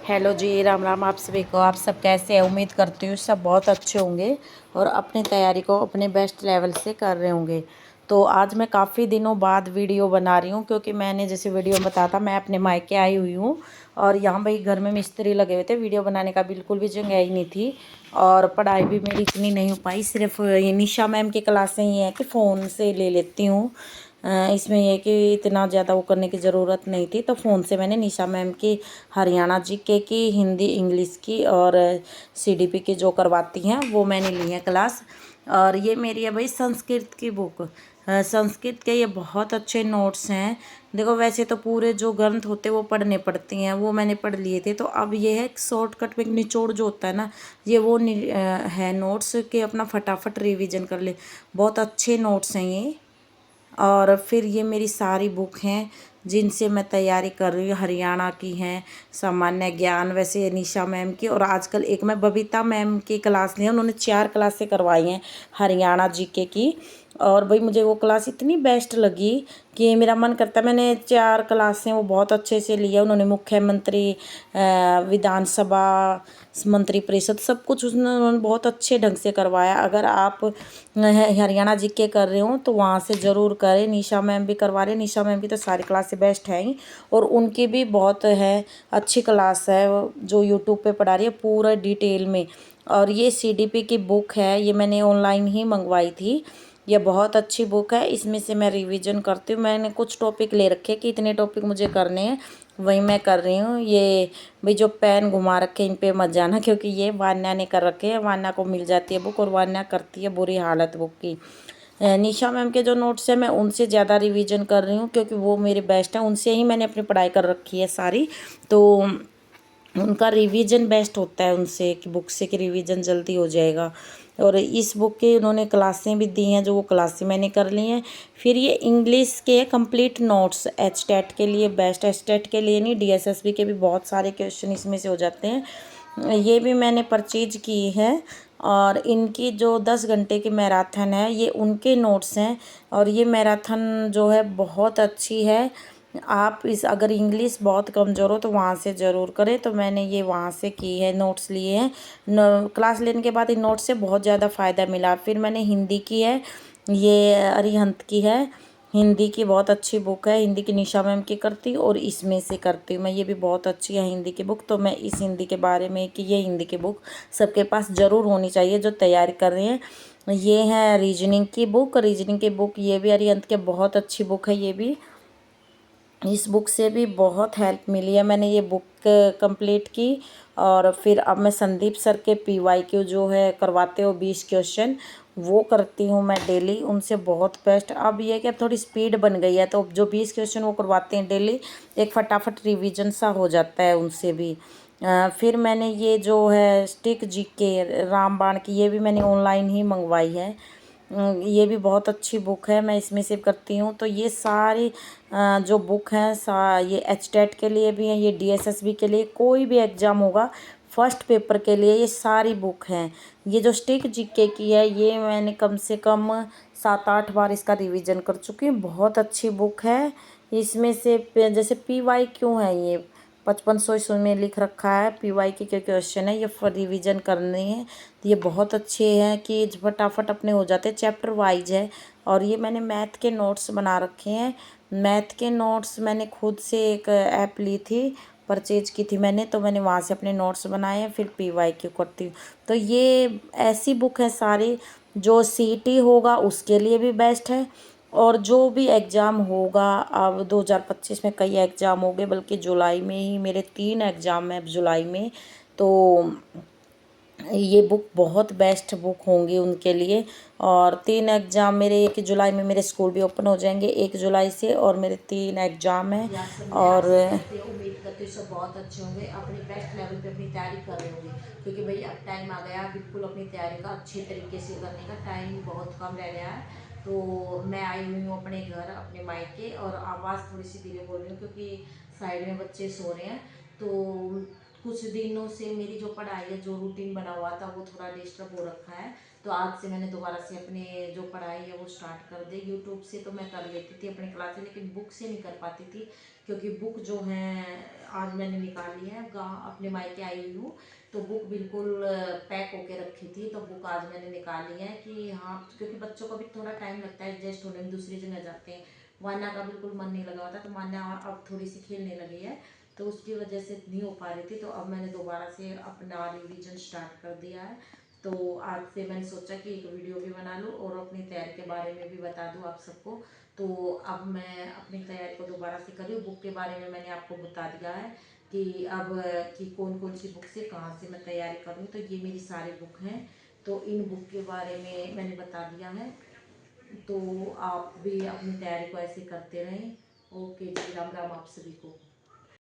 Hello जी, राम राम आप सभी को। आप सब कैसे हैं? उम्मीद करती हूँ सब बहुत अच्छे होंगे और अपनी तैयारी को अपने बेस्ट लेवल से कर रहे होंगे। तो आज मैं काफ़ी दिनों बाद वीडियो बना रही हूँ क्योंकि मैंने जैसे वीडियो में बताया था मैं अपने मायके आई हुई हूँ और यहाँ भाई घर में मिस्त्री लगे हुए थे। वीडियो बनाने का बिल्कुल भी जगह ही नहीं थी और पढ़ाई भी मेरी इतनी नहीं हो पाई। सिर्फ ये निशा मैम की क्लासें ही हैं कि फ़ोन से ले लेती हूँ। इसमें यह कि इतना ज़्यादा वो करने की ज़रूरत नहीं थी, तो फ़ोन से मैंने निशा मैम की हरियाणा जीके की, हिंदी इंग्लिश की और सीडीपी की जो करवाती हैं वो मैंने ली है क्लास। और ये मेरी है भाई संस्कृत की बुक। संस्कृत के ये बहुत अच्छे नोट्स हैं। देखो वैसे तो पूरे जो ग्रंथ होते हैं वो पढ़ने पड़ते हैं, वो मैंने पढ़ लिए थे। तो अब ये है शॉर्टकट में निचोड़ जो होता है ना, ये वो है नोट्स के अपना फटाफट रिवीजन कर ले। बहुत अच्छे नोट्स हैं ये। और फिर ये मेरी सारी बुक हैं जिनसे मैं तैयारी कर रही हूँ। हरियाणा की हैं, सामान्य ज्ञान, वैसे निशा मैम की, और आजकल एक मैं बबीता मैम की क्लास ली है। उन्होंने 4 क्लासें करवाई हैं हरियाणा जीके की। और भाई मुझे वो क्लास इतनी बेस्ट लगी कि मेरा मन करता है, मैंने 4 क्लासें वो बहुत अच्छे से लिया। उन्होंने मुख्यमंत्री, विधानसभा, मंत्री परिषद, सब कुछ उन्होंने बहुत अच्छे ढंग से करवाया। अगर आप हरियाणा जीके कर रहे हो तो वहाँ से ज़रूर करें। निशा मैम भी करवा रहे हैं। निशा मैम की तो सारी क्लासें बेस्ट हैं ही और उनकी भी बहुत है अच्छी क्लास है जो यूट्यूब पे पढ़ा रही है पूरा डिटेल में। और ये सीडीपी की बुक है, ये मैंने ऑनलाइन ही मंगवाई थी। ये बहुत अच्छी बुक है, इसमें से मैं रिवीजन करती हूँ। मैंने कुछ टॉपिक ले रखे कि इतने टॉपिक मुझे करने हैं, वही मैं कर रही हूँ। ये भाई जो पेन घुमा रखे इन पे मत जाना क्योंकि ये वान्या ने कर रखे हैं। वान्या को मिल जाती है बुक और वान्या करती है बुरी हालत बुक की। निशा मैम के जो नोट्स हैं मैं उनसे ज़्यादा रिवीजन कर रही हूँ क्योंकि वो मेरे बेस्ट हैं। उनसे ही मैंने अपनी पढ़ाई कर रखी है सारी। तो उनका रिवीजन बेस्ट होता है उनसे कि बुक से कि रिवीजन जल्दी हो जाएगा। और इस बुक के उन्होंने क्लासें भी दी हैं जो वो क्लासें मैंने कर ली हैं। फिर ये इंग्लिश के कंप्लीट नोट्स एच टेट के लिए बेस्ट, एच टेट के लिए नहीं, डीएसएसबी के भी बहुत सारे क्वेश्चन इसमें से हो जाते हैं। ये भी मैंने परचेज की है। और इनकी जो 10 घंटे की मैराथन है ये उनके नोट्स हैं। और ये मैराथन जो है बहुत अच्छी है। आप इस अगर इंग्लिश बहुत कमज़ोर हो तो वहाँ से ज़रूर करें। तो मैंने ये वहाँ से की है, नोट्स लिए हैं। क्लास लेने के बाद इन नोट्स से बहुत ज़्यादा फ़ायदा मिला। फिर मैंने हिंदी की है, ये अरिहंत की है। हिंदी की बहुत अच्छी बुक है, हिंदी की निशा मैम की करती हूँ और इसमें से करती हूँ मैं। ये भी बहुत अच्छी है हिंदी की बुक। तो मैं इस हिंदी के बारे में कि ये हिंदी की बुक सबके पास ज़रूर होनी चाहिए जो तैयारी कर रहे हैं। ये है रीजनिंग की बुक, रीजनिंग की बुक ये भी अरिहंत के बहुत अच्छी बुक है। ये भी इस बुक से भी बहुत हेल्प मिली है। मैंने ये बुक कंप्लीट की और फिर अब मैं संदीप सर के पीवाईक्यू जो है करवाते हो 20 क्वेश्चन, वो करती हूँ मैं डेली। उनसे बहुत बेस्ट अब ये कि अब थोड़ी स्पीड बन गई है तो जो 20 क्वेश्चन वो करवाते हैं डेली, एक फटाफट रिवीजन सा हो जाता है उनसे भी। फिर मैंने ये जो है स्टिक जीके रामबाण की, ये भी मैंने ऑनलाइन ही मंगवाई है। ये भी बहुत अच्छी बुक है, मैं इसमें से करती हूँ। तो ये सारी जो बुक हैं ये एच टेट के लिए भी हैं, ये डीएसएसबी के लिए, कोई भी एग्ज़ाम होगा फर्स्ट पेपर के लिए ये सारी बुक हैं। ये जो स्टिक जीके की है ये मैंने कम से कम 7-8 बार इसका रिवीजन कर चुकी हूँ। बहुत अच्छी बुक है। इसमें से जैसे पीवाई क्यों है, ये 5500 इसमें लिख रखा है। पीवाई के क्वेश्चन है, ये रिवीजन करने हैं। तो ये बहुत अच्छे हैं कि फटाफट अपने हो जाते हैं, चैप्टर वाइज है। और ये मैंने मैथ के नोट्स बना रखे हैं। मैथ के नोट्स मैंने खुद से एक ऐप ली थी, परचेज की थी मैंने, तो मैंने वहाँ से अपने नोट्स बनाए हैं। फिर पीवाईक्यू करती हूँ। तो ये ऐसी बुक है सारी जो सीईटी होगा उसके लिए भी बेस्ट है। और जो भी एग्ज़ाम होगा, अब 2025 में कई एग्ज़ाम हो गए, बल्कि जुलाई में ही मेरे 3 एग्ज़ाम हैं अब जुलाई में। तो ये बुक बहुत बेस्ट बुक होंगी उनके लिए। और 3 एग्ज़ाम मेरे, 1 जुलाई में मेरे स्कूल भी ओपन हो जाएंगे 1 जुलाई से, और मेरे 3 एग्ज़ाम हैं। और उम्मीद करती हूँ सब बहुत अच्छे होंगे, अपनी बेस्ट लेवल पे अपनी तैयारी कर रहे होंगे क्योंकि भाई अब टाइम आ गया बिल्कुल अपनी तैयारी का अच्छे तरीके से करने का। टाइम बहुत कम रह गया है। तो मैं आई हुई हूँ अपने घर, अपने मायके, और आवाज़ थोड़ी सी धीरे बोल रही हूँ क्योंकि साइड में बच्चे सो रहे हैं। तो कुछ दिनों से मेरी जो पढ़ाई है, जो रूटीन बना हुआ था, वो थोड़ा डिस्टर्ब हो रखा है। तो आज से मैंने दोबारा से अपने जो पढ़ाई है वो स्टार्ट कर दी। यूट्यूब से तो मैं कर लेती थी अपनी क्लासें, लेकिन बुक से नहीं कर पाती थी, क्योंकि बुक जो है आज मैंने निकाली है। गाँव अपने मायके आई हुई हूँ, तो बुक बिल्कुल पैक होके रखी थी, तो बुक आज मैंने निकाली है कि हाँ, क्योंकि बच्चों को भी थोड़ा टाइम लगता है एडजस्ट होने में, दूसरी जगह जाते हैं। मान्या का बिल्कुल मन नहीं लगा होता, तो मान्या अब थोड़ी सी खेलने लगी है, तो उसकी वजह से नहीं हो पा रही थी। तो अब मैंने दोबारा से अपना रिवीजन स्टार्ट कर दिया है। तो आज से मैंने सोचा कि एक वीडियो भी बना लूँ और अपनी तैयारी के बारे में भी बता दूँ आप सबको। तो अब मैं अपनी तैयारी को दोबारा से कर रही हूँ। बुक के बारे में मैंने आपको बता दिया है कि अब कि कौन कौन सी बुक से कहाँ से मैं तैयारी करूँ। तो ये मेरी सारी बुक हैं, तो इन बुक के बारे में मैंने बता दिया है। तो आप भी अपनी तैयारी को ऐसे करते रहें। ओके जी, राम राम आप सभी को।